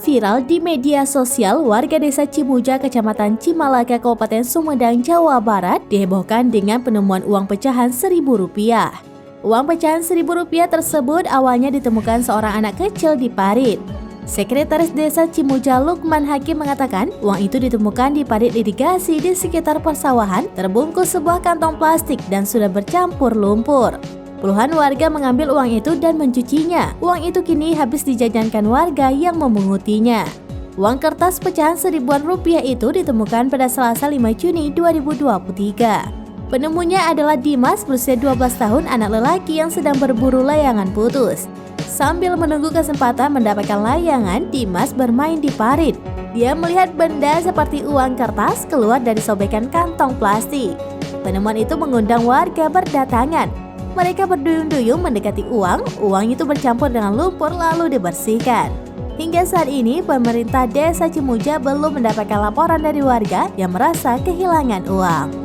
Viral di media sosial, warga desa Cimuja, Kecamatan Cimalaka, Kabupaten Sumedang, Jawa Barat dihebohkan dengan penemuan uang pecahan Rp1.000. Uang pecahan Rp1.000 tersebut awalnya ditemukan seorang anak kecil di parit. Sekretaris Desa Cimuja Lukman Hakim mengatakan uang itu ditemukan di parit irigasi di sekitar persawahan, terbungkus sebuah kantong plastik dan sudah bercampur lumpur. Puluhan warga mengambil uang itu dan mencucinya. Uang itu kini habis dijajankan warga yang memungutinya. Uang kertas pecahan Rp1.000 itu ditemukan pada Selasa 5 Juni 2023. Penemunya adalah Dimas berusia 12 tahun, anak lelaki yang sedang berburu layangan putus. Sambil menunggu kesempatan mendapatkan layangan, Dimas bermain di parit. Dia melihat benda seperti uang kertas keluar dari sobekan kantong plastik. Penemuan itu mengundang warga berdatangan. Mereka berduyun-duyun mendekati uang itu bercampur dengan lumpur lalu dibersihkan. Hingga saat ini, pemerintah Desa Cimuja belum mendapatkan laporan dari warga yang merasa kehilangan uang.